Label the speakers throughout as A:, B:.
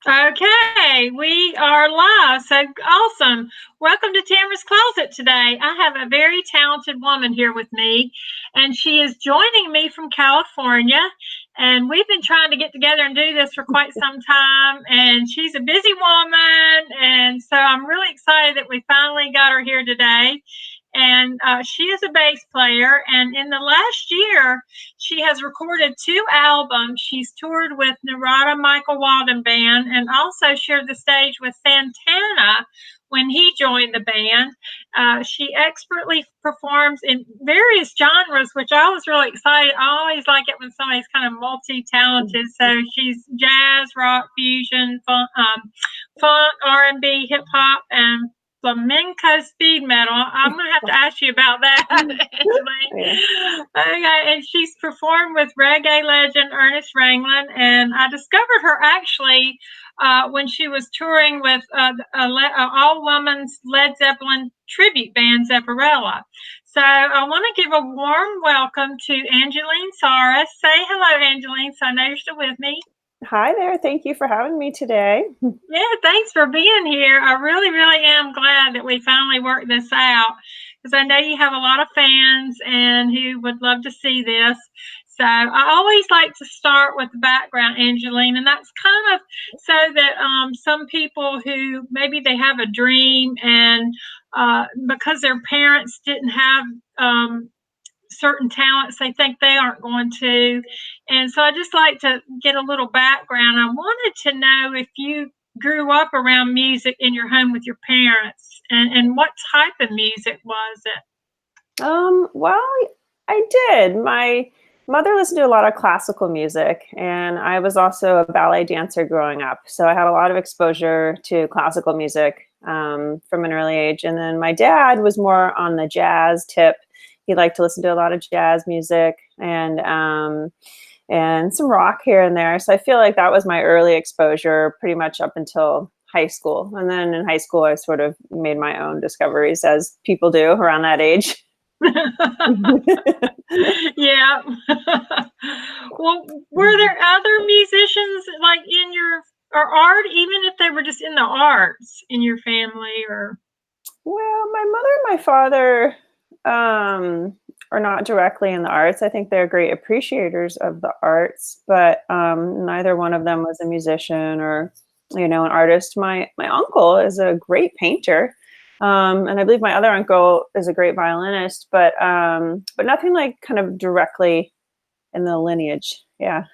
A: Okay, we are live. So awesome. Welcome to Tamarah's Closet today. I have a very talented woman here with me, and she is joining me from California. And we've been trying to get together and do this for quite some time. And she's a busy woman. And so I'm really excited that we finally got her here today. And she is a bass player. And in the last year, she has recorded 2 albums. She's toured with Narada Michael Walden Band and also shared the stage with Santana when he joined the band. She expertly performs in various genres, which I was really excited. I always like it when somebody's kind of multi-talented. So she's jazz, rock, fusion, funk, R&B, hip hop, and flamenco speed metal. I'm gonna have to ask you about that, Angeline.
B: Yeah.
A: Okay, and she's performed with reggae legend Ernest Ranglin, and I discovered her actually when she was touring with a all-women's Led Zeppelin tribute band, Zepparella. So I want to give a warm welcome to Angeline Saris. Say hello, Angeline. So I know you're still with me.
B: Hi there. Thank you for having me today.
A: Yeah, thanks for being here. I really, really am glad that we finally worked this out because I know you have a lot of fans and who would love to see this. So I always like to start with the background, Angeline, and that's kind of so that some people who maybe they have a dream and because their parents didn't have certain talents they think they aren't going to. And so I just like to get a little background. I wanted to know if you grew up around music in your home with your parents and what type of music was it?
B: Well, I did. My mother listened to a lot of classical music, and I was also a ballet dancer growing up. So I had a lot of exposure to classical music from an early age. And then my dad was more on the jazz tip. He liked to listen to a lot of jazz music and some rock here and there. So I feel like that was my early exposure pretty much up until high school. And then in high school, I sort of made my own discoveries as people do around that age.
A: Yeah. Well, were there other musicians like in your or art, even if they were just in the arts in your family or?
B: Well, my mother and my father are not directly in the arts. I think they're great appreciators of the arts, but neither one of them was a musician or, an artist. My uncle is a great painter, and I believe my other uncle is a great violinist, but nothing like kind of directly in the lineage. Yeah.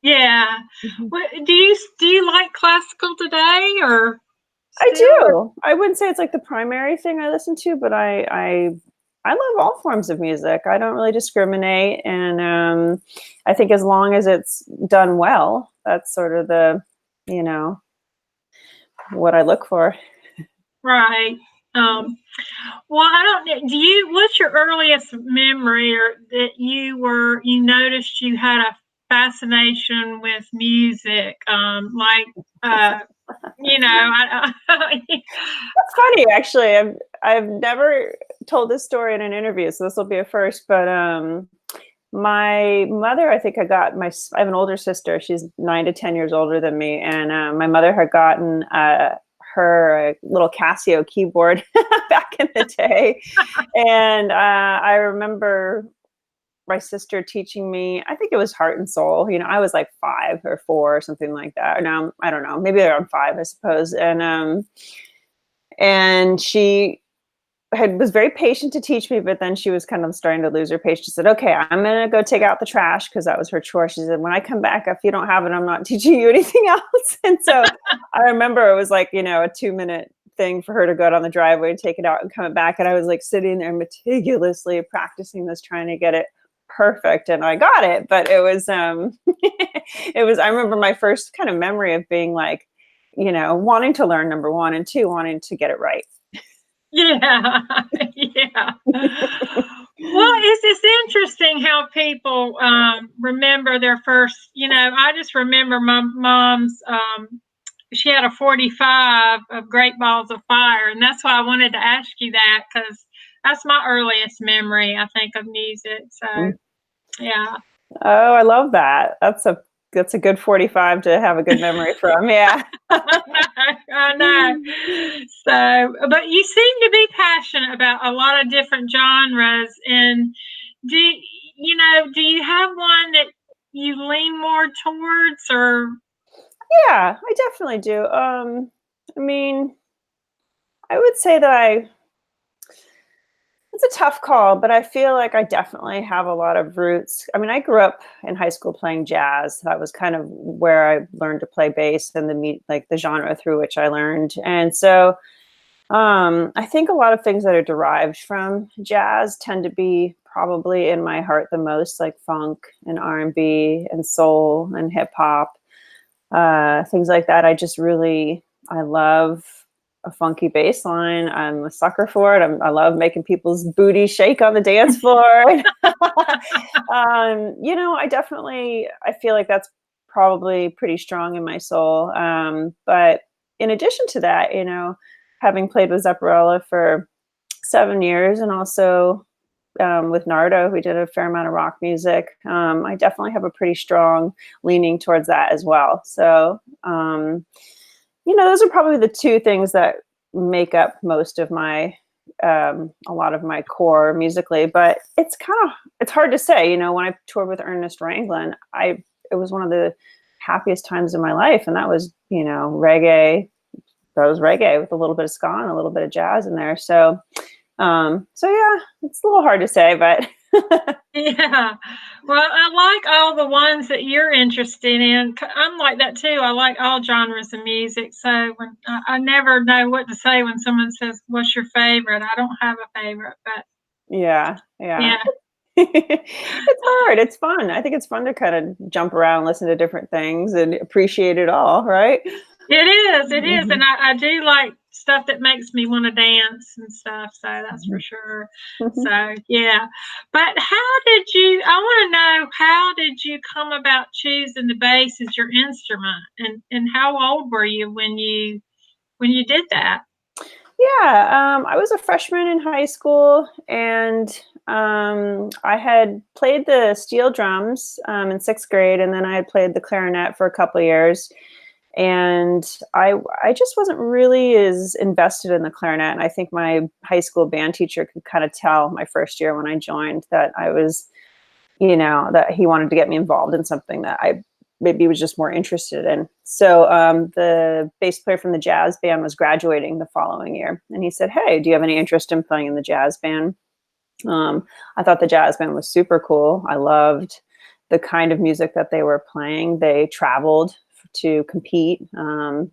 A: Yeah.
B: Mhm.
A: Do you like classical today or
B: I
A: still? Or?
B: do. I wouldn't say it's like the primary thing I listen to, but I love all forms of music. I don't really discriminate, and I think as long as it's done well, that's sort of the, you know, what I look for.
A: Right. Well, I don't know. What's your earliest memory or that you noticed you had a fascination with music? Uh,
B: That's funny, actually. I've never told this story in an interview, so this will be a first. But my mother, I think I have an older sister. She's 9 to 10 years older than me, and my mother had gotten her a little Casio keyboard back in the day, and I remember my sister teaching me. I think it was Heart and Soul. I was like 5 or 4 or something like that. No, I don't know, maybe around 5, I suppose. And she was very patient to teach me, but then she was kind of starting to lose her patience. She said, "Okay, I'm going to go take out the trash," because that was her chore. She said, "When I come back, if you don't have it, I'm not teaching you anything else." And so I remember it was like, a 2-minute thing for her to go out on the driveway and take it out and come back. And I was like sitting there meticulously practicing this, trying to get it perfect. And I got it, but it was, I remember my first kind of memory of being like, wanting to learn, number one, and two, wanting to get it right.
A: Yeah, yeah. Well, it's interesting how people remember their first. I just remember my mom's. She had a 45 of Great Balls of Fire, and that's why I wanted to ask you that because that's my earliest memory, I think, of music. So, yeah.
B: Oh, I love that. That's a that's a good 45 to have a good memory from. Yeah.
A: I know. So, but you seem to be passionate about a lot of different genres. And do do you have one that you lean more towards, or?
B: Yeah, I definitely do. I mean, I would say that it's a tough call, but I feel like I definitely have a lot of roots. I mean, I grew up in high school playing jazz. That was kind of where I learned to play bass and the genre through which I learned. And so I think a lot of things that are derived from jazz tend to be probably in my heart the most, like funk and R&B and soul and hip hop, things like that. I love a funky bass line. I'm a sucker for it. I love making people's booty shake on the dance floor. I feel like that's probably pretty strong in my soul. But in addition to that, having played with Zepparella for 7 years and also with Narda, we did a fair amount of rock music. I definitely have a pretty strong leaning towards that as well. So, those are probably the two things that make up most of a lot of my core musically. But it's hard to say. When I toured with Ernest Ranglin, it was one of the happiest times of my life, and that was reggae. That was reggae with a little bit of ska and a little bit of jazz in there. So yeah, it's a little hard to say, but
A: Yeah. Well, I like all the ones that you're interested in. I'm like that too. I like all genres of music. So when I never know what to say when someone says, "What's your favorite?" I don't have a favorite, but
B: yeah.
A: yeah.
B: It's hard. It's fun. I think it's fun to kind of jump around, listen to different things, and appreciate it all, right?
A: It is, and I do like stuff that makes me want to dance and stuff, so that's for sure. So, yeah. But I want to know, how did you come about choosing the bass as your instrument, and how old were you when you did that?
B: Yeah, I was a freshman in high school, and I had played the steel drums in sixth grade, and then I had played the clarinet for a couple of years. And I just wasn't really as invested in the clarinet. And I think my high school band teacher could kind of tell my first year when I joined that I was, that he wanted to get me involved in something that I maybe was just more interested in. So the bass player from the jazz band was graduating the following year. And he said, "Hey, do you have any interest in playing in the jazz band?" I thought the jazz band was super cool. I loved the kind of music that they were playing. They traveled to compete, kind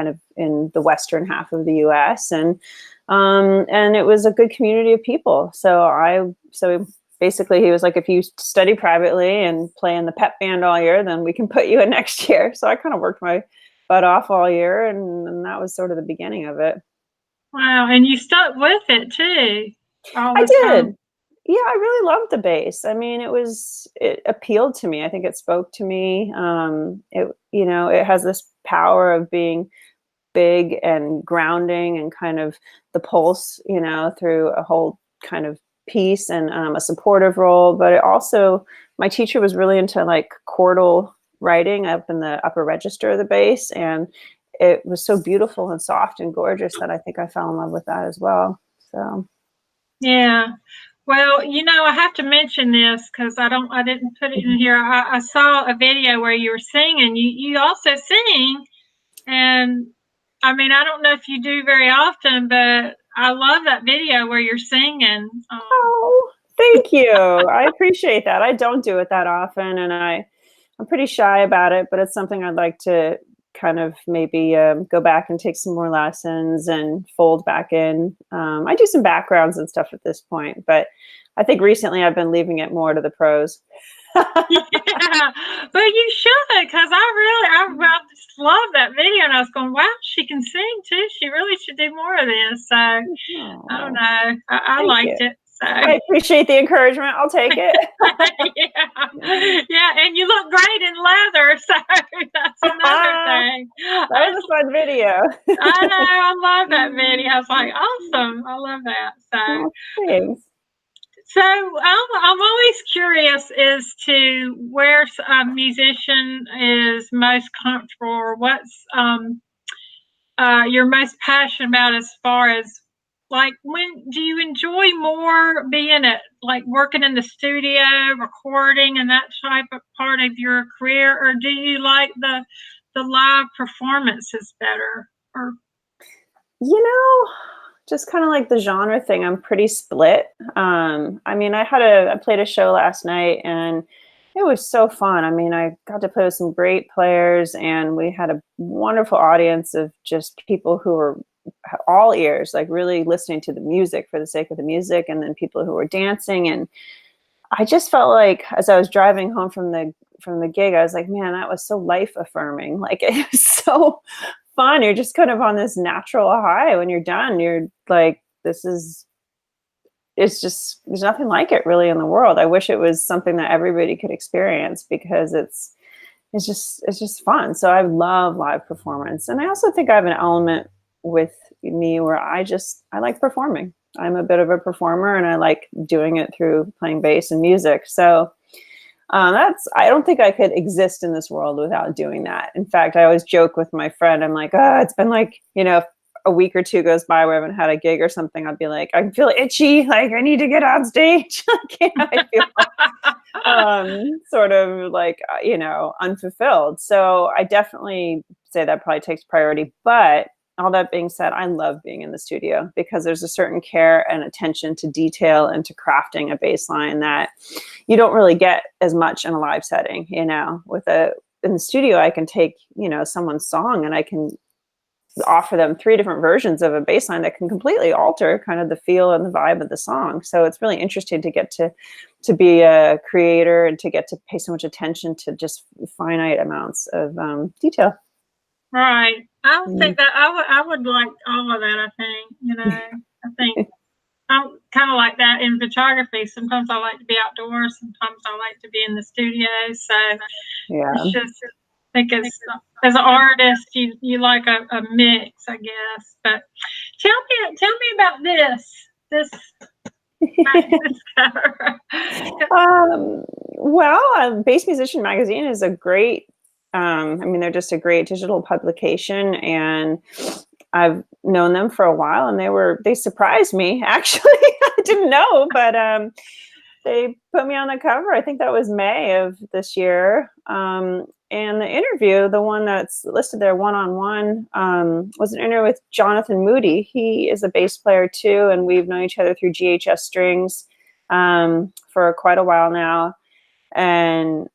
B: of in the western half of the U.S. and it was a good community of people. So basically he was like, "If you study privately and play in the pep band all year, then we can put you in next year." So I kind of worked my butt off all year, and that was sort of the beginning of it.
A: Wow, and you stuck with it too all
B: I
A: this time.
B: did. Yeah, I really loved the bass. I mean, it appealed to me. I think it spoke to me. It has this power of being big and grounding and kind of the pulse, through a whole kind of piece, and a supportive role. But it also, my teacher was really into like chordal writing up in the upper register of the bass, and it was so beautiful and soft and gorgeous that I think I fell in love with that as well. So.
A: Yeah. Well, I have to mention this because I didn't put it in here. I saw a video where you were singing. You also sing, and I mean, I don't know if you do very often, but I love that video where you're singing.
B: Oh, thank you. I appreciate that. I don't do it that often, and I'm pretty shy about it, but it's something I'd like to kind of maybe go back and take some more lessons and fold back in. I do some backgrounds and stuff at this point, but I think recently I've been leaving it more to the pros.
A: Yeah, but you should, because I just love that video, and I was going, wow, she can sing too. She really should do more of this. So I don't
B: Oh,
A: know. I
B: thank you.
A: liked it. So
B: I appreciate the encouragement. I'll take it.
A: yeah, and you look great in leather. So that's another thing.
B: That was a fun video.
A: I know. I love that video. I was like, awesome. I love that. So.
B: Oh, thanks.
A: So I'm always curious as to where a musician is most comfortable, or what's you're most passionate about, as far as, like, when do you enjoy more being at, like, working in the studio, recording, and that type of part of your career, or do you like the live performances better? Or
B: Just kind of like the genre thing, I'm pretty split. I mean, I played a show last night and it was so fun. I mean, I got to play with some great players and we had a wonderful audience of just people who were all ears, like really listening to the music for the sake of the music, and then people who were dancing. And I just felt like, as I was driving home from the gig, I was like, man, that was so life affirming. Like, it was so fun. You're just kind of on this natural high. When you're done, you're like, it's just, there's nothing like it really in the world. I wish it was something that everybody could experience, because it's just fun. So I love live performance. And I also think I have an element with me where I like performing. I'm a bit of a performer and I like doing it through playing bass and music. So I don't think I could exist in this world without doing that. In fact, I always joke with my friend, I'm like, it's been like, a week or two goes by where I haven't had a gig or something. I'd be like, I feel itchy. Like, I need to get on stage. I feel sort of like, unfulfilled. So I definitely say that probably takes priority. But all that being said, I love being in the studio, because there's a certain care and attention to detail and to crafting a bass line that you don't really get as much in a live setting. In the studio, I can take, someone's song and I can offer them 3 different versions of a bass line that can completely alter kind of the feel and the vibe of the song. So it's really interesting to get to be a creator and to get to pay so much attention to just finite amounts of detail.
A: Right. I would think that I would like all of that. I think I'm kind of like that in photography. Sometimes I like to be outdoors. Sometimes I like to be in the studio. So
B: yeah,
A: it's just, I think as an artist, you like a mix, I guess. But tell me about this cover.
B: Bass Musician Magazine is a great, they're just a great digital publication, and I've known them for a while, and they surprised me, actually. I didn't know, but they put me on the cover. I think that was May of this year. And the interview, the one that's listed there, one-on-one, was an interview with Jonathan Moody. He is a bass player too, and we've known each other through GHS Strings for quite a while now. And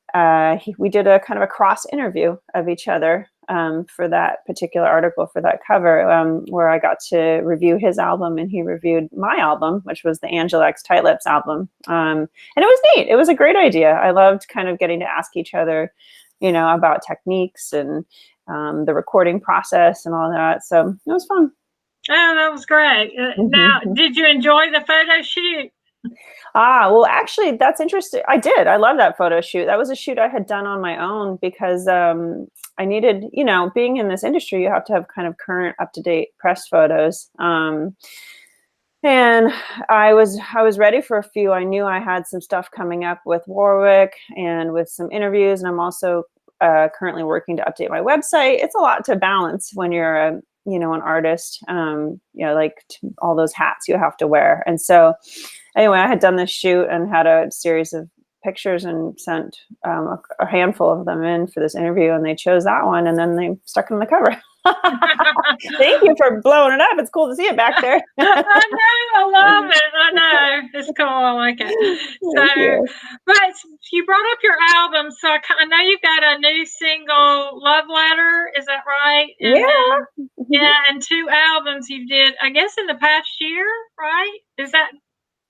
B: we did a kind of a cross interview of each other for that particular article, for that cover, where I got to review his album and he reviewed my album, which was the Angelines Tight Lips album. And it was neat. It was a great idea. I loved kind of getting to ask each other, about techniques and the recording process and all that. So it was fun.
A: Oh, that was great. Now, did you enjoy the photo shoot?
B: Well, actually, that's interesting. I did. I love that photo shoot. That was a shoot I had done on my own, because I needed, being in this industry, you have to have kind of current, up-to-date press photos. And I was ready for a few. I knew I had some stuff coming up with Warwick and with some interviews, and I'm also currently working to update my website. It's a lot to balance when you're an artist, all those hats you have to wear. And so anyway, I had done this shoot and had a series of pictures and sent a handful of them in for this interview, and they chose that one, and then they stuck it on the cover. Thank you for blowing it up. It's cool to see it back there.
A: I know. I love it. I know. It's cool. I like it. But you brought up your album. So I know you've got a new single, Love Letter. Is that right? And
B: yeah.
A: And 2 albums you did, I guess, in the past year, right? Is that,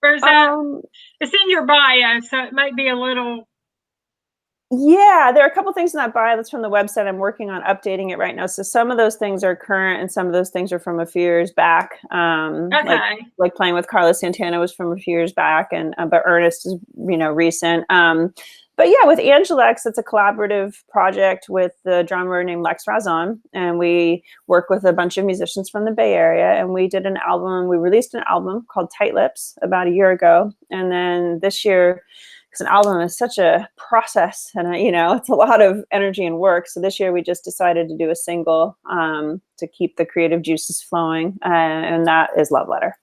A: or is that, it's in your bio, so it might be a little.
B: Yeah, there are a couple things in that bio that's from the website. I'm working on updating it right now. So some of those things are current and some of those things are from a few years back.
A: Okay.
B: Like playing with Santana was from a few years back, and but Ernest is, recent. But yeah, with Angelines, it's a collaborative project with the drummer named Lex Razon, and we work with a bunch of musicians from the Bay Area. And we did an album. We released an album called Tight Lips about a year ago, and then this year, because an album is such a process, and it's a lot of energy and work. So this year we just decided to do a single to keep the creative juices flowing, and that is Love Letter.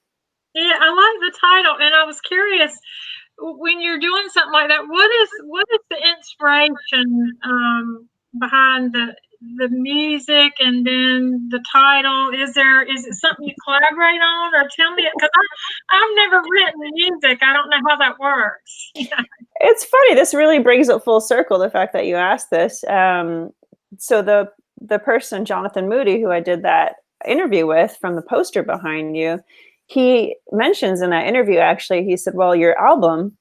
A: Yeah, I like the title, and I was curious, when you're doing something like that, what is the inspiration behind the music and then the title? Is it something you collaborate on, or tell me, because I've never written music. I don't know how that works.
B: It's funny. This really brings it full circle, the fact that you asked this. So the person, Jonathan Moody, who I did that interview with from the poster behind you, he mentions in that interview, actually, he said, well, your album,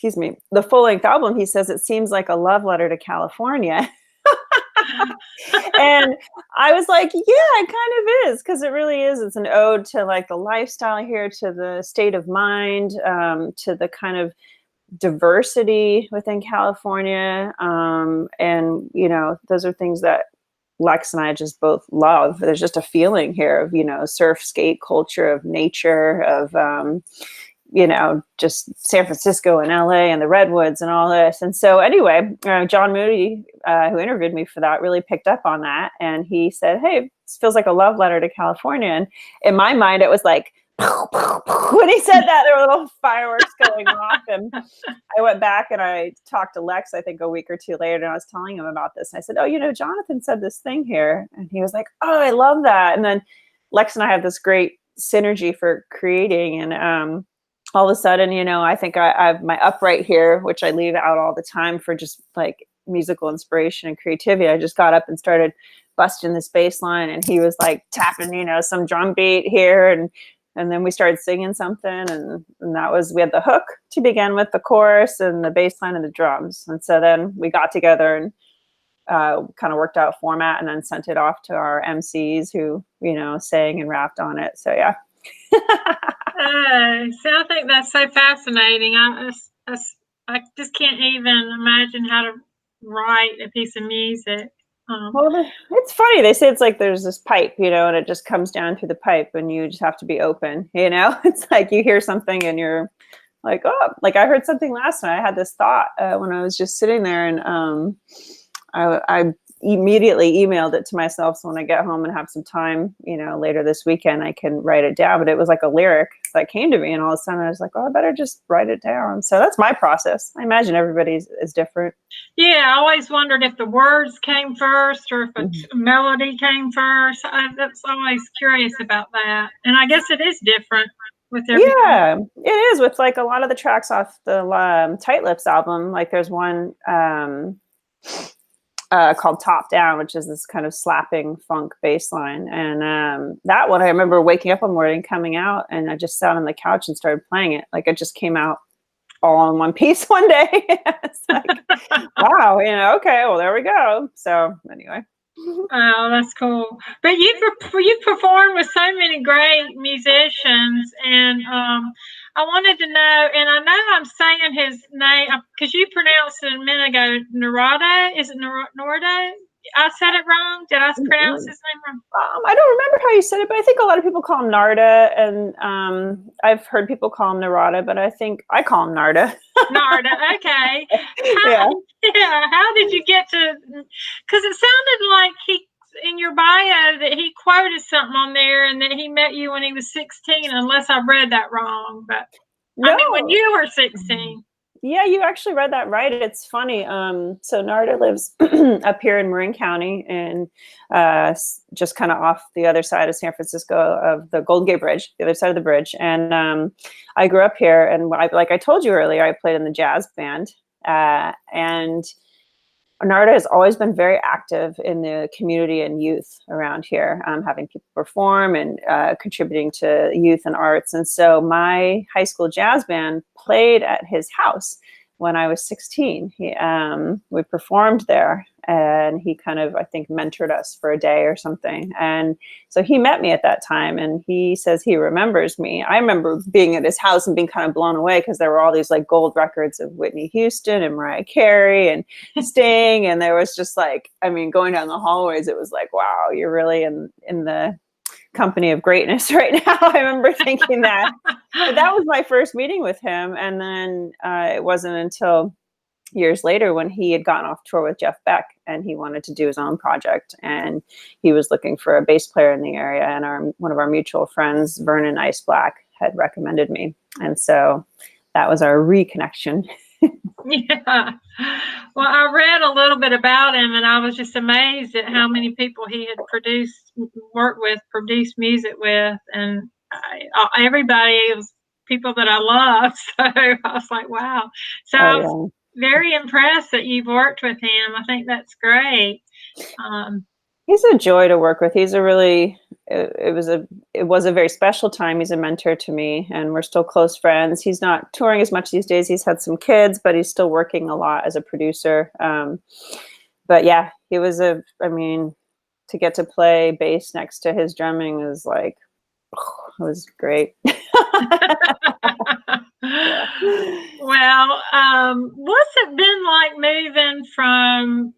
B: the full-length album, he says, it seems like a love letter to California. And I was like, yeah, it kind of is, because it really is. It's an ode to like the lifestyle here, to the state of mind, to the kind of diversity within California. And, those are things that Lex and I just both love. There's just a feeling here of, surf skate culture, of nature, of, just San Francisco and LA and the Redwoods and all this. And so anyway, John Moody, who interviewed me for that, really picked up on that. And he said, hey, this feels like a love letter to California. And in my mind, it was like, when he said that, there were little fireworks going off. And I went back and I talked to Lex, I think a week or two later, and I was telling him about this. And I said, oh, Jonathan said this thing here. And he was like, oh, I love that. And then Lex and I have this great synergy for creating. And all of a sudden, I think I have my upright here, which I leave out all the time for just like musical inspiration and creativity. I just got up and started busting this bass line, and he was like tapping, some drum beat here, and then we started singing something, and that was, we had the hook to begin with, the chorus and the bass line and the drums. And so then we got together and kind of worked out format, and then sent it off to our MCs who, sang and rapped on it. So yeah.
A: So I think that's so fascinating. I just can't even imagine how to write a piece of music.
B: Well, it's funny. They say it's like there's this pipe, and it just comes down through the pipe, and you just have to be open. It's like you hear something and you're like, oh, like I heard something last night. I had this thought when I was just sitting there, and I immediately emailed it to myself, so when I get home and have some time, later this weekend, I can write it down. But it was like a lyric that came to me, and all of a sudden I was like, oh, I better just write it down. So that's my process. I imagine everybody's is different.
A: Yeah, I always wondered if the words came first or if a melody came first. That's always curious about that, and I guess it is different with everything.
B: Yeah, it is with like a lot of the tracks off the Tight Lips album. Like there's one called Top Down, which is this kind of slapping funk bass line. And that one, I remember waking up one morning, coming out, and I just sat on the couch and started playing it. Like it just came out all in one piece one day. It's like, wow, okay, well, there we go. So anyway.
A: Oh, that's cool. But you've performed with so many great musicians, and I wanted to know, and I know I'm saying his name because you pronounced it a minute ago, Narada. Is it Narda? I said it wrong. Did I pronounce his name wrong?
B: I don't remember how you said it, but I think a lot of people call him Narda, and I've heard people call him Narada, but I think I call him Narda.
A: Narda, okay.
B: Yeah.
A: How did you get to? Because it sounded like in your bio that he quoted something on there, and that he met you when he was 16, unless I read that wrong. But no. I mean, when you were 16.
B: Yeah, you actually read that right. It's funny. So Narda lives up here in Marin County, and just kind of off the other side of San Francisco, of the Golden Gate Bridge, the other side of the bridge. And I grew up here, and like I told you earlier, I played in the jazz band. And Narda has always been very active in the community and youth around here, having people perform and contributing to youth and arts. And so my high school jazz band played at his house when I was 16. We performed there, and he kind of, I think, mentored us for a day or something. And so he met me at that time, and he says he remembers me. I remember being at his house and being kind of blown away because there were all these like gold records of Whitney Houston and Mariah Carey and Sting, and there was just like, I mean, going down the hallways, it was like, wow, you're really in the company of greatness right now. I remember thinking that. But that was my first meeting with him, and then it wasn't until years later when he had gotten off tour with Jeff Beck and he wanted to do his own project, and he was looking for a bass player in the area, and one of our mutual friends, Vernon Ice Black, had recommended me, and so that was our reconnection.
A: Yeah. Well, I read a little bit about him, and I was just amazed at how many people he had produced music with, and everybody was people that I love. So I was like, wow. So I was very impressed that you've worked with him. I think that's great.
B: He's a joy to work with. He's a really, it was a very special time. He's a mentor to me, and we're still close friends. He's not touring as much these days. He's had some kids, but he's still working a lot as a producer. But yeah, he was to get to play bass next to his drumming is like, it was great.
A: Well, what's it been like moving from,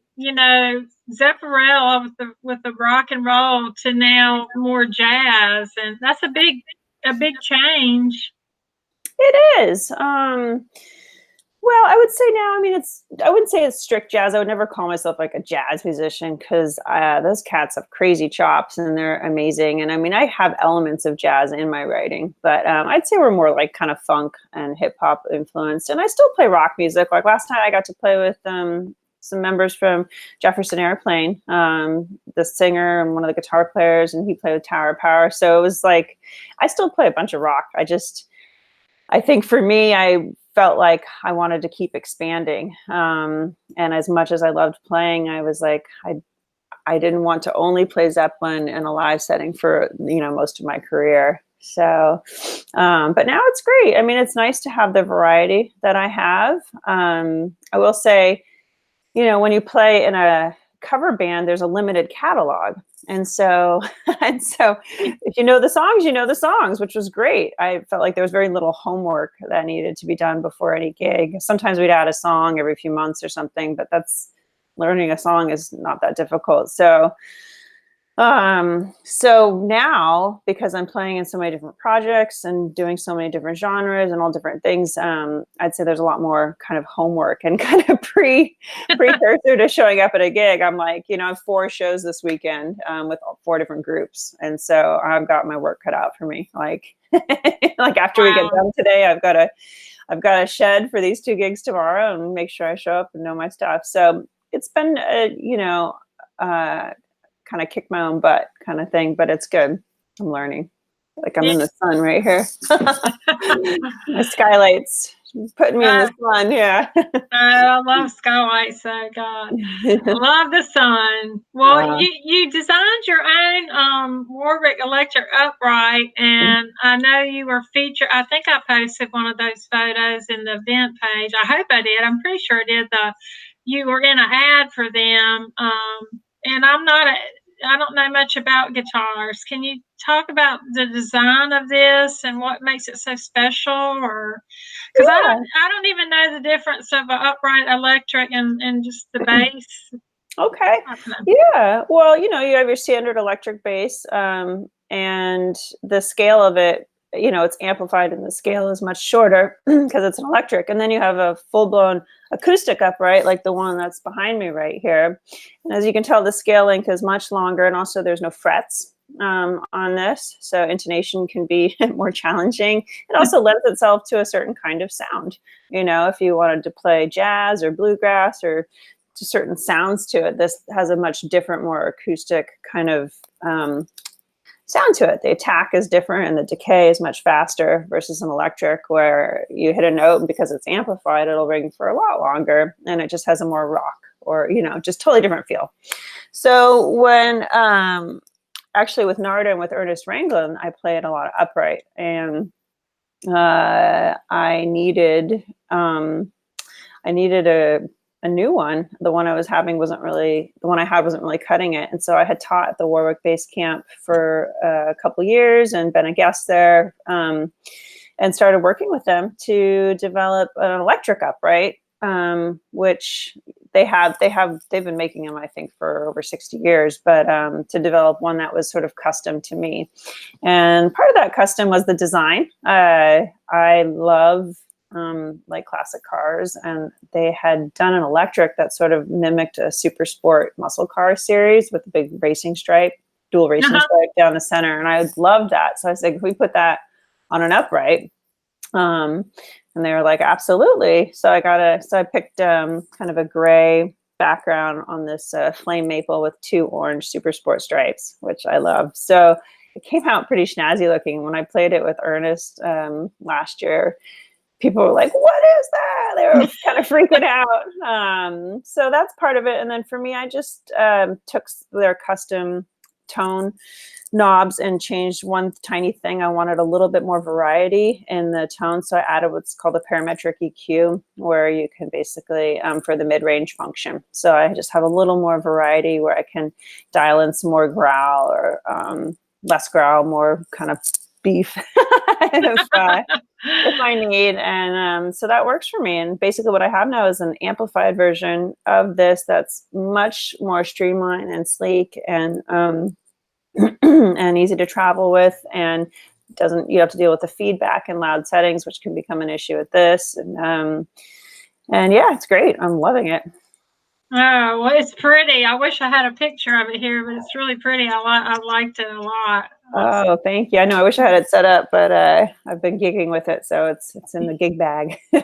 A: Zepparella with the rock and roll to now more jazz? And that's a big change.
B: It is. Well, I would say now, I wouldn't say it's strict jazz. I would never call myself like a jazz musician because those cats have crazy chops and they're amazing. And I have elements of jazz in my writing, but I'd say we're more like kind of funk and hip hop influenced. And I still play rock music. Like last night I got to play with some members from Jefferson Airplane, the singer and one of the guitar players, and he played with Tower of Power. So it was like, I still play a bunch of rock. I think for me, I felt like I wanted to keep expanding. And as much as I loved playing, I was like, I didn't want to only play Zeppelin in a live setting for, most of my career. So, but now it's great. It's nice to have the variety that I have. I will say, when you play in a cover band, there's a limited catalog. And so if you know the songs, which was great. I felt like there was very little homework that needed to be done before any gig. Sometimes we'd add a song every few months or something, but learning a song is not that difficult. So now, because I'm playing in so many different projects and doing so many different genres and all different things, I'd say there's a lot more kind of homework and kind of precursor to showing up at a gig. I'm like, I have 4 shows this weekend with 4 different groups. And so I've got my work cut out for me. Like, like after we get done today, I've got to shed for these 2 gigs tomorrow and make sure I show up and know my stuff. So it's been, kind of kick my own butt kind of thing, but it's good. I'm learning. Like I'm in the sun right here. My SkyLights putting me in the sun. Yeah.
A: I love SkyLights. So God, I love the sun. Well, you designed your own Warwick electric upright, and I know you were featured. I think I posted one of those photos in the event page. I hope I did. I'm pretty sure I did. You were in an ad for them. And I don't know much about guitars. Can you talk about the design of this and what makes it so special? Or because I don't even know the difference of an upright electric and just the bass.
B: Okay. Yeah. Well, you have your standard electric bass, and the scale of it, it's amplified and the scale is much shorter because it's an electric. And then you have a full-blown acoustic upright, like the one that's behind me right here. And as you can tell, the scale length is much longer, and also there's no frets on this, so intonation can be more challenging. It also lends itself to a certain kind of sound. If you wanted to play jazz or bluegrass or to certain sounds to it, this has a much different, more acoustic kind of sound to it. The attack is different and the decay is much faster versus an electric where you hit a note and because it's amplified, it'll ring for a lot longer and it just has a more rock or, just totally different feel. So when, actually with Narda and with Ernest Ranglin, I played a lot of upright, and I needed a a new one. The one I was having wasn't really, the one I had wasn't really cutting it. And so I had taught at the Warwick Base Camp for a couple years and been a guest there, and started working with them to develop an electric upright, which they've been making them, I think, for over 60 years, but to develop one that was sort of custom to me. And part of that custom was the design. I love like classic cars, and they had done an electric that sort of mimicked a super sport muscle car series with a big racing stripe, dual racing stripe down the center. And I loved that. So I said, if we put that on an upright, and they were like, absolutely. So I picked kind of a gray background on this flame maple with 2 orange super sport stripes, which I love. So it came out pretty snazzy looking. When I played it with Ernest last year, people were like, what is that? They were kind of freaking out. So that's part of it. And then for me, I just took their custom tone knobs and changed one tiny thing. I wanted a little bit more variety in the tone. So I added what's called a parametric EQ, where you can basically, for the mid-range function. So I just have a little more variety where I can dial in some more growl or less growl, more kind of beef if I need. And so that works for me. And basically what I have now is an amplified version of this that's much more streamlined and sleek and and easy to travel with, and you have to deal with the feedback and loud settings, which can become an issue with this. And yeah, it's great. I'm loving it.
A: Oh, well, it's pretty. I wish I had a picture of it here, but it's really pretty. I liked it a lot.
B: Oh, thank you. I know I wish I had it set up, but I've been gigging with it, so it's in the gig bag.
A: Well,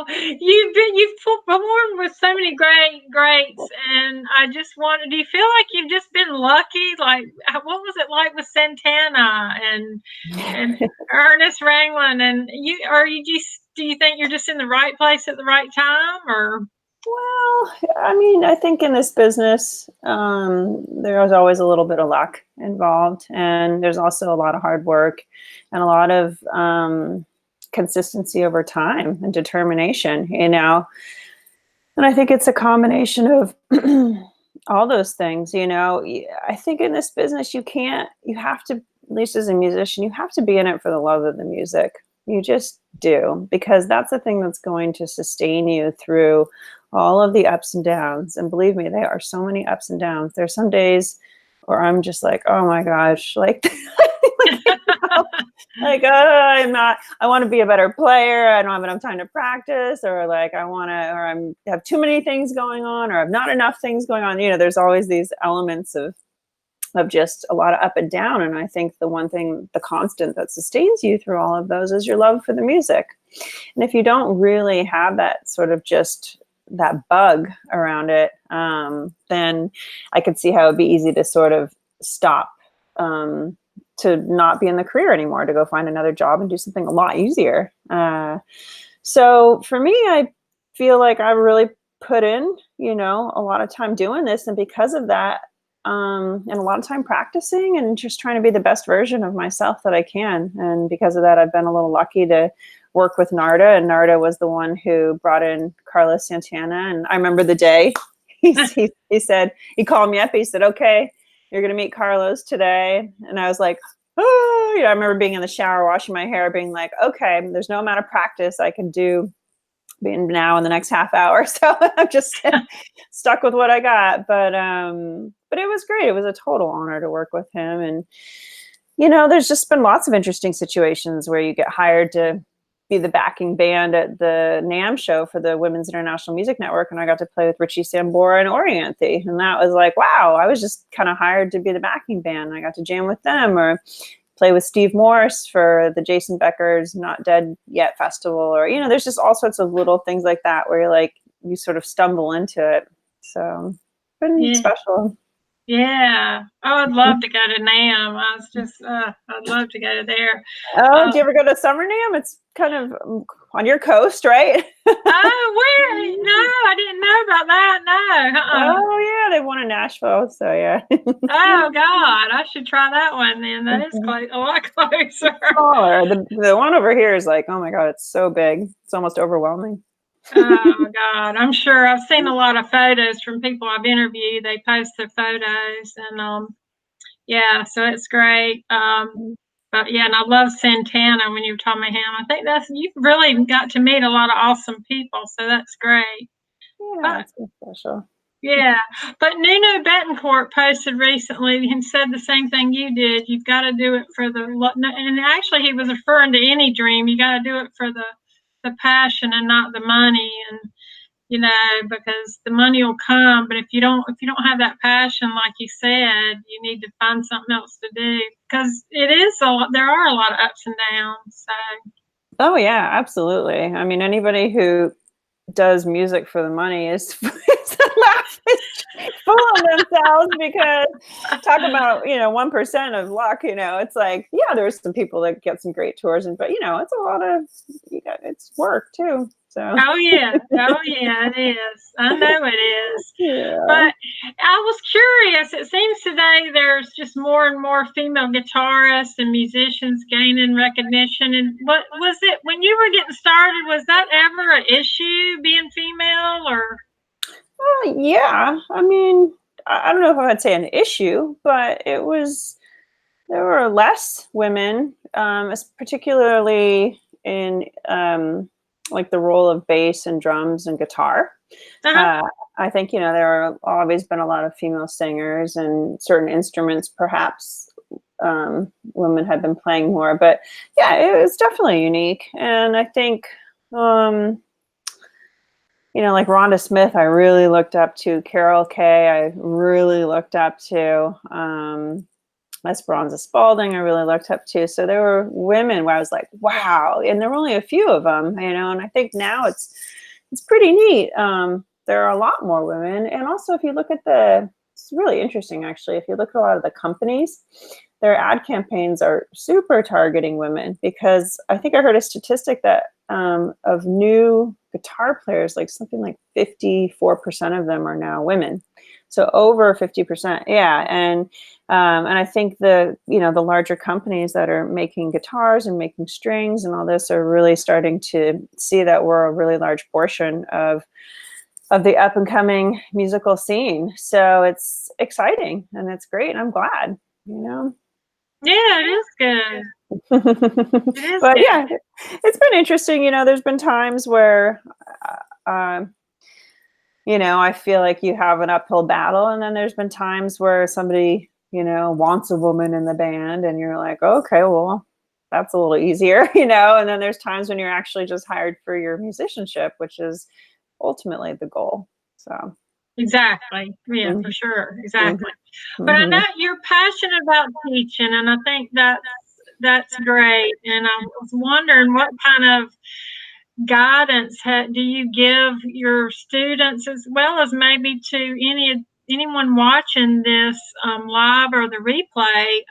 A: you've performed with so many greats, and I just wanted. Do you feel like you've just been lucky? Like, what was it like with Santana and Ernest Ranglin? And do you think you're just in the right place at the right time, or?
B: Well, I mean, I think in this business, there's always a little bit of luck involved, and there's also a lot of hard work and a lot of consistency over time and determination, And I think it's a combination of all those things, I think in this business, you have to, at least as a musician, you have to be in it for the love of the music. You just do, because that's the thing that's going to sustain you through all of the ups and downs. And believe me, there are so many ups and downs. There's some days where I'm just like, oh my gosh, like, I want to be a better player. I don't have enough time to practice, or like I have too many things going on, or I have not enough things going on. There's always these elements of just a lot of up and down. And I think the one thing, the constant that sustains you through all of those is your love for the music. And if you don't really have that sort of just that bug around it, then I could see how it'd be easy to sort of stop, to not be in the career anymore, to go find another job and do something a lot easier. So for me, I feel like I really put in, a lot of time doing this. And because of that, and a lot of time practicing and just trying to be the best version of myself that I can. And because of that, I've been a little lucky to work with Narda, and Narda was the one who brought in Carlos Santana. And I remember the day he said, he called me up, he said, okay, you're going to meet Carlos today. And I was like, oh, I remember being in the shower, washing my hair, being like, okay, there's no amount of practice I can do now in the next half hour. So I'm just stuck with what I got. But it was great. It was a total honor to work with him. And, there's just been lots of interesting situations where you get hired to be the backing band at the NAMM show for the Women's International Music Network. And I got to play with Richie Sambora and Orianthi. And that was like, wow, I was just kind of hired to be the backing band. And I got to jam with them, or play with Steve Morse for the Jason Becker's Not Dead Yet Festival, or, there's just all sorts of little things like that where you're like, you sort of stumble into it. So pretty special.
A: Yeah. Oh, I'd love to go to NAMM. I'd love to go to there.
B: Oh, do you ever go to Summer NAMM? It's kind of on your coast, right?
A: Oh, where? No, I didn't know about that. No.
B: Oh, yeah, they won in Nashville, so yeah.
A: Oh, God, I should try that one then. That is a lot closer.
B: Smaller. The one over here is like, oh my God, it's so big. It's almost overwhelming.
A: Oh God, I'm sure I've seen a lot of photos from people I've interviewed. They post their photos, and yeah, so it's great. But yeah, and I love Santana when you were talking about him. I think that's you've really got to meet a lot of awesome people, so that's great.
B: Yeah,
A: But
B: it's so special.
A: yeah, but Nuno Betancourt posted recently and said the same thing you did. You've got to do it for the, and actually he was referring to any dream. You got to do it for the passion and not the money, and because the money will come, but if you don't have that passion, like you said, you need to find something else to do because it is a lot. There are a lot of ups and downs. So
B: Oh yeah, absolutely. I mean, anybody who does music for the money is fooling themselves, because talk about 1% of luck. It's like, yeah, there's some people that get some great tours, but it's a lot of it's work too. So
A: oh yeah, it is. I know it is.
B: yeah.
A: But I was curious. It seems today there's just more and more female guitarists and musicians gaining recognition. And what was it when you were getting started? Was that ever an issue being female or?
B: Yeah, I mean, I don't know if I would say an issue, but there were less women, particularly in like the role of bass and drums and guitar.
A: Uh-huh.
B: Uh, I think there have always been a lot of female singers, and certain instruments perhaps women had been playing more. But yeah, it was definitely unique, and I think. Like Rhonda Smith, I really looked up to. Carol Kay, I really looked up to. Esperanza Spalding, I really looked up to. So there were women where I was like, wow. And there were only a few of them, and I think now it's pretty neat. There are a lot more women. And also, if you look at it's really interesting, actually. If you look at a lot of the companies, their ad campaigns are super targeting women, because I think I heard a statistic that of new guitar players, like something like 54% of them are now women. So over 50%. Yeah. And I think the larger companies that are making guitars and making strings and all this are really starting to see that we're a really large portion of the up and coming musical scene. So it's exciting and it's great. And I'm glad,
A: Yeah, it is good. It is
B: But
A: good.
B: yeah, it's been interesting. There's been times where, I feel like you have an uphill battle. And then there's been times where somebody, wants a woman in the band, and you're like, okay, well, that's a little easier, and then there's times when you're actually just hired for your musicianship, which is ultimately the goal. So
A: Exactly. Yeah,
B: mhm,
A: for sure.
B: mhm,
A: Exactly. But I know
B: mhm.
A: you're passionate about teaching, and I think that's great. And I was wondering what kind of guidance do you give your students, as well as maybe to anyone watching this live or the replay,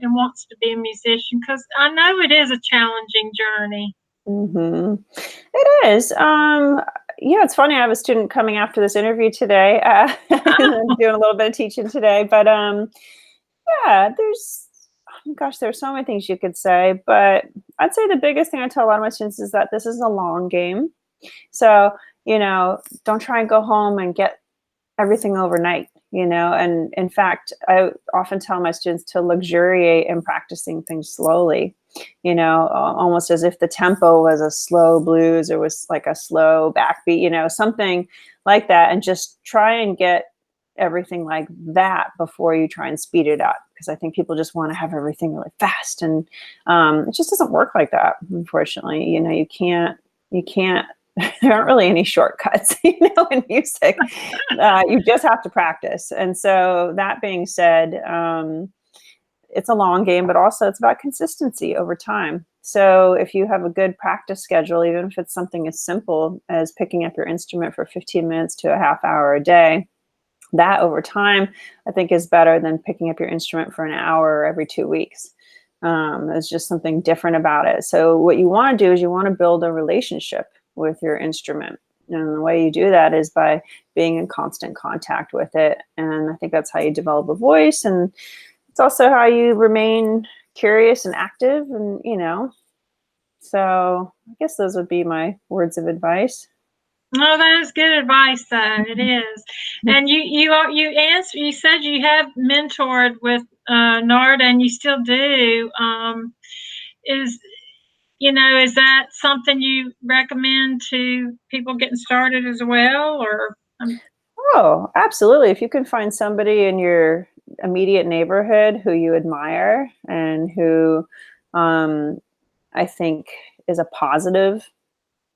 A: and wants to be a musician? Because I know it is a challenging journey.
B: It is. Yeah, it's funny. I have a student coming after this interview today. I'm doing a little bit of teaching today, but yeah, there's so many things you could say, but I'd say the biggest thing I tell a lot of my students is that this is a long game. So, don't try and go home and get everything overnight, and in fact, I often tell my students to luxuriate in practicing things slowly, almost as if the tempo was a slow blues or was like a slow backbeat, something like that, and just try and get everything like that before you try and speed it up, because I think people just want to have everything really fast, and it just doesn't work like that, unfortunately. You can't there aren't really any shortcuts, in music. You just have to practice. And so that being said, it's a long game, but also it's about consistency over time. So if you have a good practice schedule, even if it's something as simple as picking up your instrument for 15 minutes to a half hour a day, that over time, I think is better than picking up your instrument for an hour every 2 weeks. There's just something different about it. So what you want to do is you want to build a relationship with your instrument. And the way you do that is by being in constant contact with it. And I think that's how you develop a voice. And it's also how you remain curious and active. And, so I guess those would be my words of advice.
A: Oh, that is good advice, though. It is. And you said you have mentored with Narda, and you still do. Is is that something you recommend to people getting started as well, or?
B: Oh, absolutely. If you can find somebody in your immediate neighborhood who you admire and who I think is a positive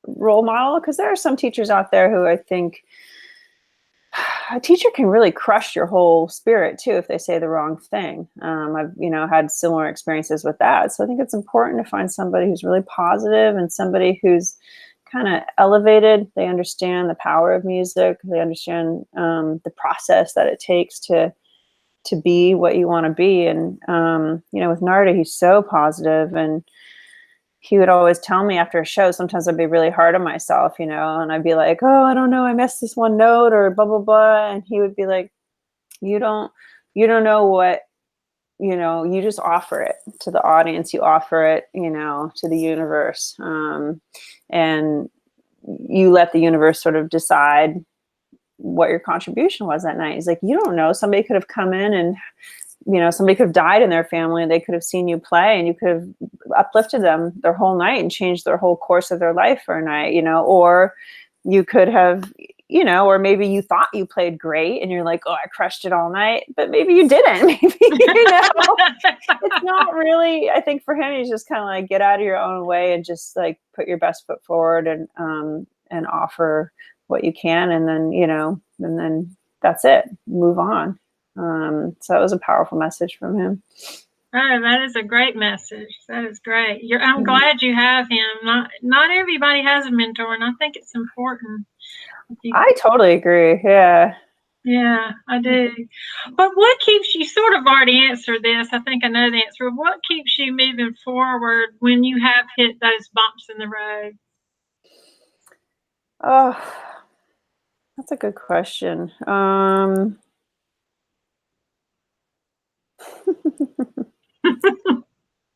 B: role model, because there are some teachers out there who I think a teacher can really crush your whole spirit too if they say the wrong thing. I've had similar experiences with that, so I think it's important to find somebody who's really positive and somebody who's kind of elevated. They understand the power of music. They understand the process that it takes to be what you want to be. And with Narda, he's so positive, and he would always tell me after a show, sometimes I'd be really hard on myself, and I'd be like, oh, I don't know, I missed this one note or blah, blah, blah. And he would be like, you don't know what, you just offer it to the audience. You offer it, to the universe. And you let the universe sort of decide what your contribution was that night. He's like, you don't know, somebody could have come in and somebody could have died in their family and they could have seen you play and you could have uplifted them their whole night and changed their whole course of their life for a night, or you could have, or maybe you thought you played great and you're like, oh, I crushed it all night, but maybe you didn't. Maybe, it's not really, I think for him, he's just kind of like, get out of your own way and just like put your best foot forward and offer what you can. And then, and then that's it, move on. So it was a powerful message from him.
A: Oh, that is a great message. That is great. I'm glad you have him. Not everybody has a mentor, and I think it's important.
B: I totally agree. Yeah.
A: Yeah, I do. But what keeps you, sort of already answered this, I think I know the answer. What keeps you moving forward when you have hit those bumps in the road?
B: Oh, that's a good question.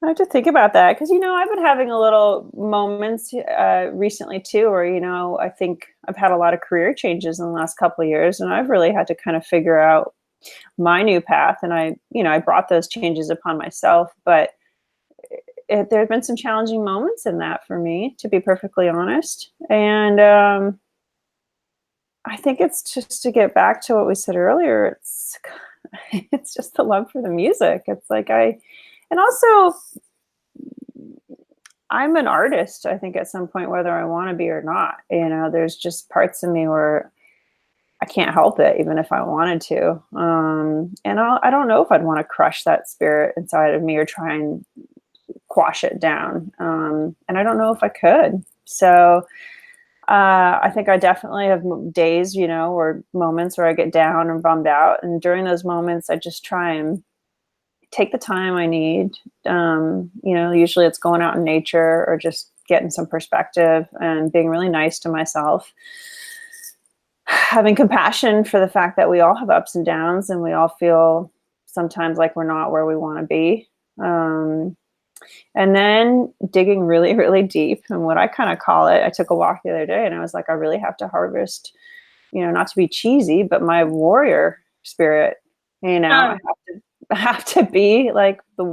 B: I have to think about that because, I've been having a little moments recently too, where, I think I've had a lot of career changes in the last couple of years, and I've really had to kind of figure out my new path. And I brought those changes upon myself, but there have been some challenging moments in that for me, to be perfectly honest. And I think it's just to get back to what we said earlier. It's just the love for the music. It's like and also I'm an artist, I think, at some point, whether I want to be or not. There's just parts of me where I can't help it, even if I wanted to. And I don't know if I'd want to crush that spirit inside of me or try and quash it down. And I don't know if I could. So I think I definitely have days, or moments where I get down and bummed out. And during those moments, I just try and take the time I need. Usually it's going out in nature or just getting some perspective and being really nice to myself. Having compassion for the fact that we all have ups and downs and we all feel sometimes like we're not where we want to be. And then digging really, really deep. And what I kind of call it, I took a walk the other day and I was like, I really have to harvest, not to be cheesy, but my warrior spirit. I have to be like a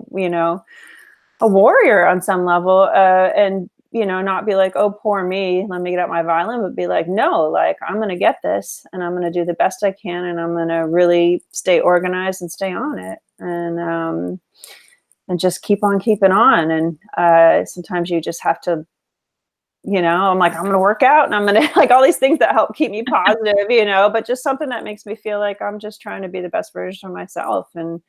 B: warrior on some level, and not be like, oh, poor me, let me get out my violin, but be like, no, like I'm going to get this and I'm going to do the best I can. And I'm going to really stay organized and stay on it. And just keep on keeping on. And sometimes you just have to, I'm like, I'm going to work out and I'm going to like all these things that help keep me positive, but just something that makes me feel like I'm just trying to be the best version of myself. And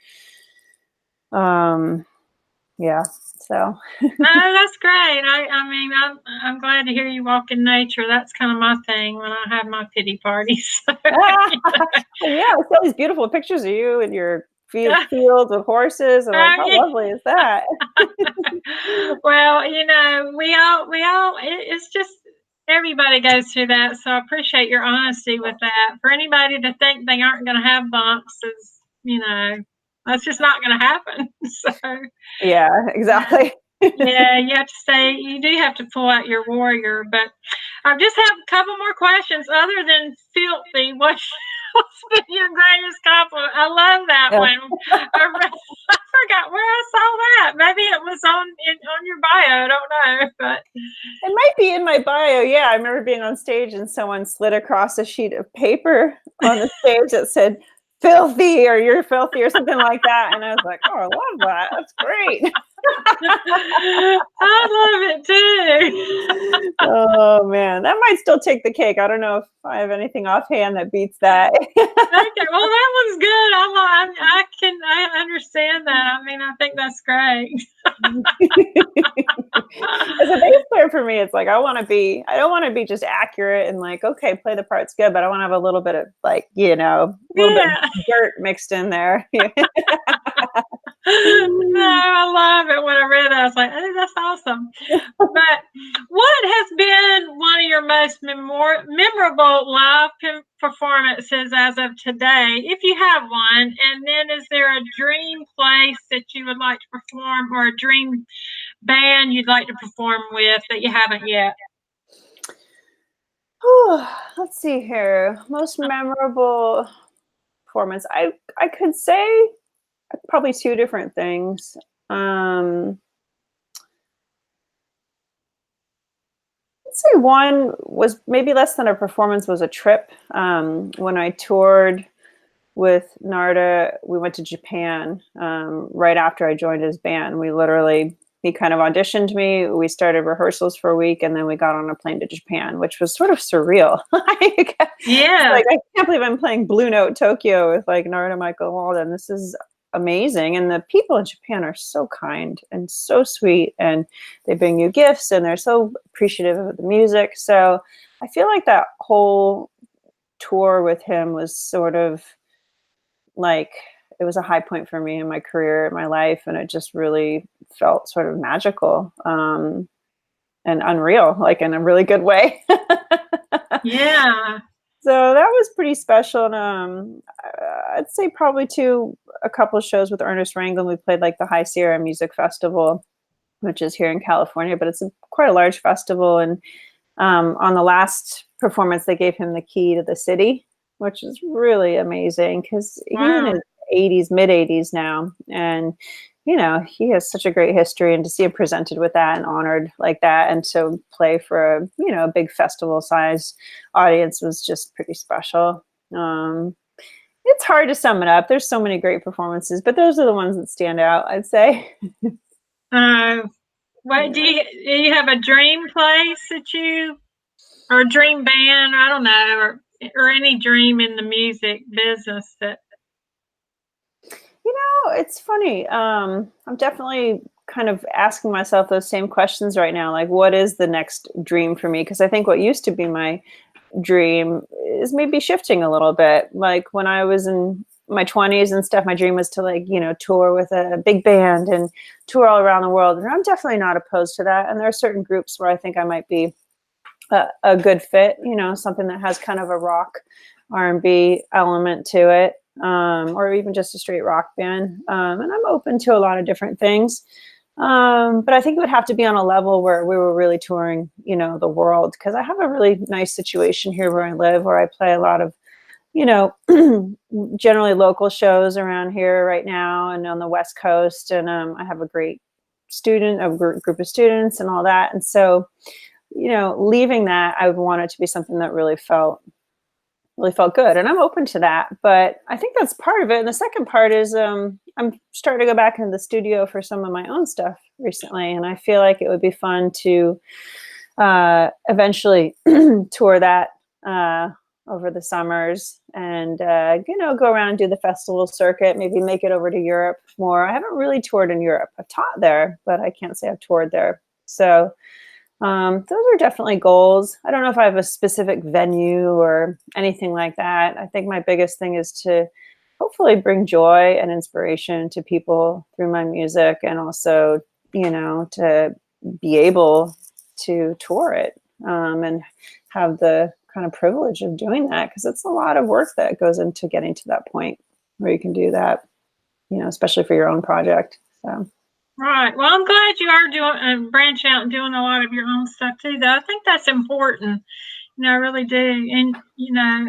B: yeah, so.
A: Oh, that's great. I mean, I'm glad to hear you walk in nature. That's kind of my thing when I have my pity parties. So,
B: Yeah, I see all these beautiful pictures of you and your fields with horses. I'm like, how lovely is that?
A: Well, it's just everybody goes through that. So I appreciate your honesty with that. For anybody to think they aren't going to have bumps is, that's just not going to happen. So
B: yeah, exactly.
A: Yeah, you have to stay. You do have to pull out your warrior. But I just have a couple more questions. Other than filthy, what's been your greatest compliment? I love that
B: Yeah.
A: one. I forgot where I saw that. Maybe it was on your bio. I don't know, but
B: It might be in my bio. Yeah, I remember being on stage and someone slid across a sheet of paper on the stage that said "filthy" or "you're filthy" or something like that, and I was like, "Oh, I love that. That's great."
A: I love it too.
B: Oh man, that might still take the cake. I don't know if I have anything offhand that beats that.
A: Okay, well that one's good. I understand that. I mean, I think that's great.
B: As a bass player for me, it's like I don't want to be just accurate and like, okay, play the parts good, but I want to have a little bit of like, a little bit of
A: Yeah.
B: dirt mixed in there.
A: No, I love it. When I read that, I was like, oh, that's awesome. But what has been one of your most memorable live performances as of today, if you have one? And then is there a dream place that you would like to perform or a dream band you'd like to perform with that you haven't yet?
B: Let's see here. Most memorable performance. I could say probably two different things. I'd say one was maybe less than a performance, was a trip. When I toured with Narda, we went to Japan right after I joined his band. He kind of auditioned me. We started rehearsals for a week, and then we got on a plane to Japan, which was sort of surreal.
A: Yeah.
B: Like, I can't believe I'm playing Blue Note Tokyo with like Narada Michael Walden. This is amazing. And the people in Japan are so kind and so sweet, and they bring you gifts, and they're so appreciative of the music. So I feel like that whole tour with him was sort of like, it was a high point for me in my career, in my life, and it just really felt sort of magical and unreal, like in a really good way.
A: Yeah.
B: So that was pretty special. And I'd say probably a couple of shows with Ernest Ranglin. We played like the High Sierra Music Festival, which is here in California, but it's quite a large festival. And on the last performance, they gave him the key to the city, which is really amazing because he's in his 80s, mid 80s now. And, he has such a great history, and to see him presented with that and honored like that, and to play for a big festival size audience was just pretty special. It's hard to sum it up. There's so many great performances, but those are the ones that stand out, I'd say.
A: What do you have a dream place or a dream band? I don't know, or any dream in the music business that.
B: It's funny. I'm definitely kind of asking myself those same questions right now. Like, what is the next dream for me? Because I think what used to be my dream is maybe shifting a little bit. Like when I was in my 20s and stuff, my dream was to tour with a big band and tour all around the world. And I'm definitely not opposed to that. And there are certain groups where I think I might be a good fit, something that has kind of a rock R&B element to it, or even just a straight rock band. And I'm open to a lot of different things. But I think it would have to be on a level where we were really touring, the world, because I have a really nice situation here where I live, where I play a lot of, generally local shows around here right now and on the West Coast. And I have a great group of students and all that. And so, leaving that, I would want it to be something that really felt good. And I'm open to that. But I think that's part of it. And the second part is I'm starting to go back into the studio for some of my own stuff recently. And I feel like it would be fun to eventually tour that over the summers and, go around and do the festival circuit, maybe make it over to Europe more. I haven't really toured in Europe. I've taught there, but I can't say I've toured there. So those are definitely goals. I don't know if I have a specific venue or anything like that. I think my biggest thing is to hopefully bring joy and inspiration to people through my music, and also, to be able to tour it and have the kind of privilege of doing that, because it's a lot of work that goes into getting to that point where you can do that, especially for your own project. So.
A: Right. Well, I'm glad you are doing branching out and doing a lot of your own stuff too. Though I think that's important. I really do. And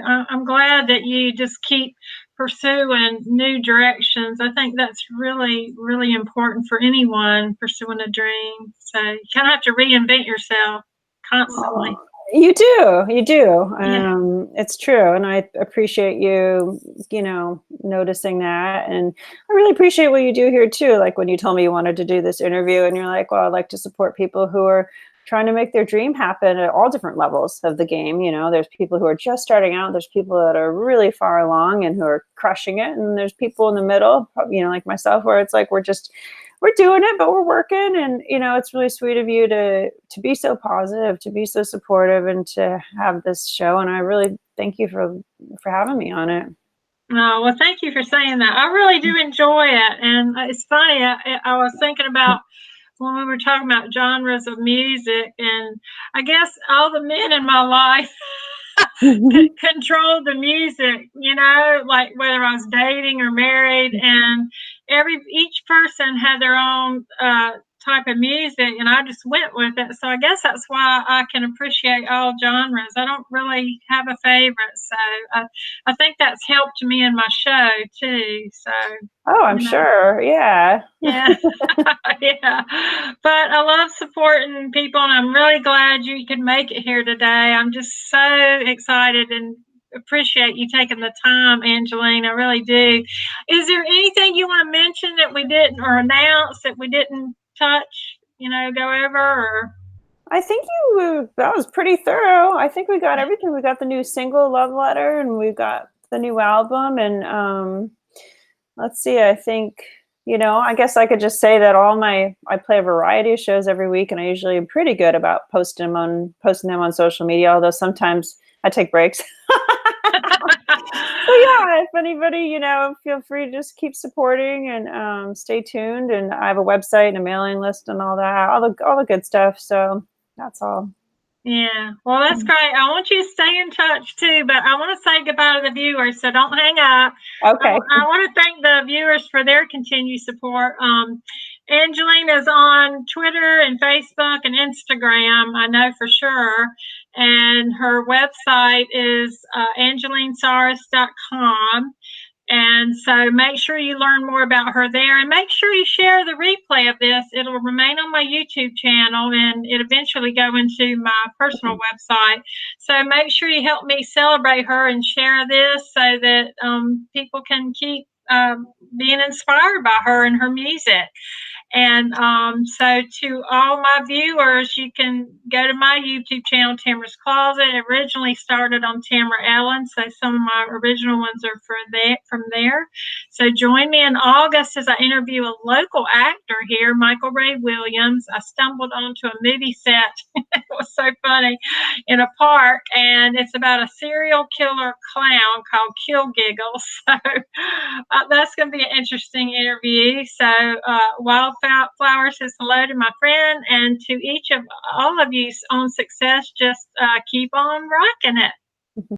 A: I'm glad that you just keep pursuing new directions. I think that's really, really important for anyone pursuing a dream. So you kind of have to reinvent yourself constantly.
B: Oh, you do.
A: Yeah.
B: It's true. And I appreciate you, noticing that. And I really appreciate what you do here too. Like when you told me you wanted to do this interview and you're like, well, I'd like to support people who are trying to make their dream happen at all different levels of the game. There's people who are just starting out, there's people that are really far along and who are crushing it. And there's people in the middle, like myself, where it's like, we're doing it, but we're working. And, it's really sweet of you to be so positive, to be so supportive, and to have this show. And I really thank you for having me on it.
A: Oh, well, thank you for saying that. I really do enjoy it. And it's funny, I was thinking about when we were talking about genres of music, and I guess all the men in my life controlled the music, like whether I was dating or married, and each person had their own type of music, and I just went with it. So I guess that's why I can appreciate all genres. I don't really have a favorite, so I think that's helped me in my show too. So
B: Oh, I'm sure. Yeah.
A: yeah. Yeah. But I love supporting people, and I'm really glad you could make it here today. I'm just so excited and appreciate you taking the time, Angeline. I really do. Is there anything you want to mention that we didn't, or announce that we didn't touch, go over? Or
B: I think that was pretty thorough. I think we got everything. We got the new single Love Letter, and we've got the new album. And let's see, I think, I guess I could just say that I play a variety of shows every week, and I usually am pretty good about posting them on social media, although sometimes I take breaks. So yeah, if anybody, feel free to just keep supporting and stay tuned. And I have a website and a mailing list and all that, all the good stuff. So that's all.
A: yeah, well, that's great. I want you to stay in touch too, but I want to say goodbye to the viewers, so don't hang up.
B: Okay.
A: I want to thank the viewers for their continued support. Angeline is on Twitter and Facebook and Instagram, I know for sure. And her website is angelinesaris.com. And so make sure you learn more about her there, and make sure you share the replay of this. It'll remain on my YouTube channel, and it eventually go into my personal website. So make sure you help me celebrate her and share this so that people can keep being inspired by her and her music. And so to all my viewers, you can go to my YouTube channel, Tamarah's Closet. It originally started on Tamarah, so some of my original ones are from there. So join me in August as I interview a local actor here, Michael Ray Williams. I stumbled onto a movie set. It was so funny, in a park, and it's about a serial killer clown called Kill Giggles. So that's going to be an interesting interview. So Wildflowers says hello to my friend, and to each of all of you on Success, just keep on rocking it.